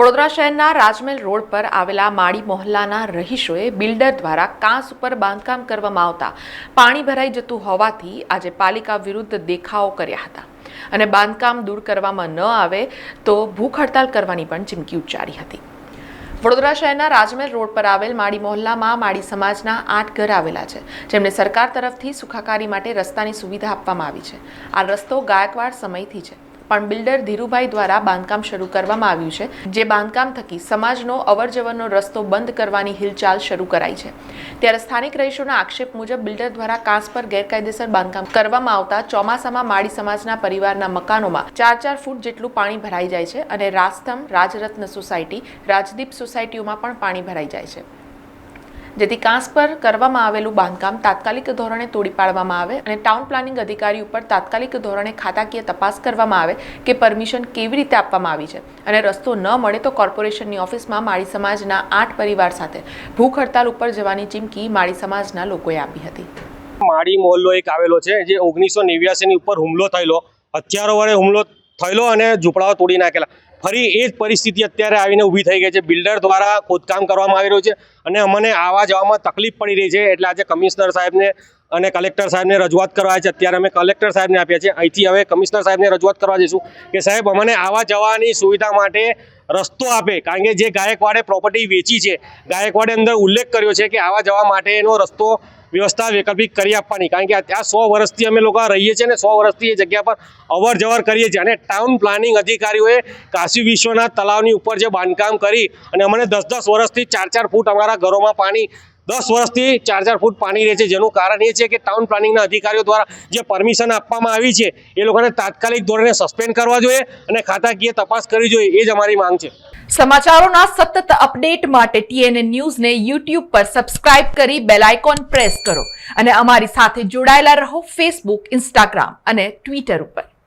વડોદરા શહેરના રાજમહેલ રોડ પર આવેલા માળી મોહલ્લાના રહીશોએ બિલ્ડર દ્વારા કાંસ ઉપર બાંધકામ કરવામાં આવતા પાણી ભરાઈ જતું હોવાથી આજે પાલિકા વિરુદ્ધ દેખાવો કર્યા હતા અને બાંધકામ દૂર કરવામાં ન આવે તો ભૂખ હડતાલ કરવાની પણ ચીમકી ઉચ્ચારી હતી। વડોદરા શહેરના રાજમહેલ રોડ પર આવેલ માળી મોહલ્લામાં માળી સમાજના 8 ઘર આવેલા છે, જેમને સરકાર તરફથી સુખાકારી માટે રસ્તાની સુવિધા આપવામાં આવી છે। આ રસ્તો ગાયકવાડ સમયથી છે, પણ બિલ્ડર ધીરુભાઈ દ્વારા બાંધકામ શરૂ કરવામાં આવ્યું છે, જે બાંધકામ થકી સમાજનો અવરજવરનો રસ્તો બંધ કરવાની હિલચાલ શરૂ કરાઈ છે। ત્યારે સ્થાનિક રહીશોના આક્ષેપ મુજબ બિલ્ડર દ્વારા કાંસ પર ગેરકાયદેસર બાંધકામ કરવામાં આવતા ચોમાસામાં માળી સમાજના પરિવારના મકાનોમાં 4-4 ફૂટ જેટલું પાણી ભરાઈ જાય છે અને રાસ્તમ, રાજરત્ન સોસાયટી, રાજદીપ સોસાયટીઓમાં પણ પાણી ભરાઈ જાય છે, જેથી કાંસ પર કરવામાં આવેલું બાંધકામ તાત્કાલિક ધોરણે તોડી પાડવામાં આવે અને ટાઉન પ્લાનિંગ અધિકારી ઉપર તાત્કાલિક ધોરણે ખાતાકીય તપાસ કરવામાં આવે કે પરમિશન કેવી રીતે આપવામાં આવી છે અને રસ્તો ન મળે તો કોર્પોરેશનની ઓફિસમાં માળી સમાજના 8 પરિવાર સાથે ભૂખ હડતાલ ઉપર જવાની ચીમકી માળી સમાજના લોકોએ આપી હતી। માળી મોહલ્લો એક આવેલો છે જે 1989 ની ઉપર હુમલો થયેલો, હથિયારો વડે હુમલો થયેલો અને ઝૂંપડાઓ તોડી નાખેલા। ફરી એ જ પરિસ્થિતિ અત્યારે આવીને ઊભી થઈ ગઈ છે। બિલ્ડર દ્વારા ખોદકામ કરવામાં આવી રહ્યું છે અને અમને આવવા જવામાં તકલીફ પડી રહી છે, એટલે આજે કમિશનર સાહેબને અને કલેક્ટર સાહેબને રજૂઆત કરવા છે। અત્યારે અમે કલેક્ટર સાહેબને આપ્યા છે, અહીંથી હવે કમિશનર સાહેબને રજૂઆત કરવા જઈશું કે સાહેબ અમને આવવા જવાની સુવિધા માટે રસ્તો આપે, કારણ કે જે ગાયકવાડે પ્રોપર્ટી વેચી છે, ગાયકવાડે અંદર ઉલ્લેખ કર્યો છે કે આવવા જવા માટેનો રસ્તો વ્યવસ્થા વૈકલ્પિક કરી આપવાની, કારણ કે આ 100 વર્ષથી અમે લોકો રહીએ છીએ ને 100 વર્ષથી એ જગ્યા પર અવર જવર કરીએ છીએ અને ટાઉન પ્લાનિંગ અધિકારીઓએ કાશી વિશ્વનાથ તળાવની ઉપર જે બાંધકામ કરી અને અમને 10-10 વર્ષથી 4-4 ફૂટ અમારા ઘરોમાં પાણી 10 વર્ષથી 4-4 ફૂટ પાણી રહે છે, જેનું કારણ એ છે કે ટાઉન પ્લાનિંગના અધિકારીઓ દ્વારા જે પરમિશન આપવામાં આવી છે એ લોકોને તાત્કાલિક ધોરણે સસ્પેન્ડ કરવા જોઈએ અને ખાતાકીય તપાસ કરવી જોઈએ, એ જ અમારી માંગ છે। સમાચારોના સતત અપડેટ માટે TNN ન્યૂઝને YouTube પર સબસ્ક્રાઇબ કરી બેલ આઇકોન પ્રેસ કરો અને અમારી સાથે જોડાયેલા રહો Facebook, Instagram અને Twitter ઉપર।